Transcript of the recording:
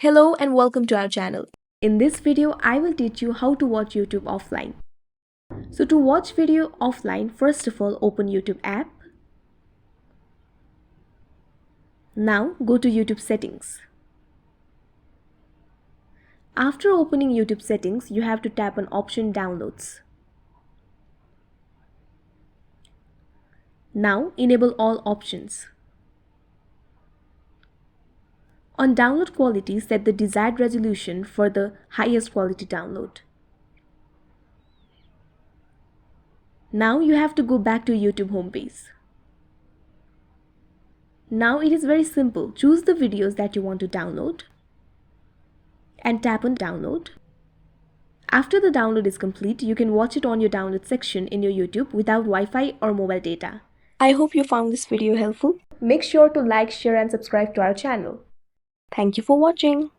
Hello and welcome to our channel. In this video, I will teach you how to watch YouTube offline. So to watch video offline, first of all, open YouTube app. Now go to YouTube settings. After opening YouTube settings, you have to tap on option downloads. Now enable all options. On download quality, set the desired resolution for the highest quality download. Now you have to go back to YouTube homepage. Now it is very simple. Choose the videos that you want to download and tap on download. After the download is complete, you can watch it on your download section in your YouTube without Wi-Fi or mobile data. I hope you found this video helpful. Make sure to like, share and subscribe to our channel. Thank you for watching.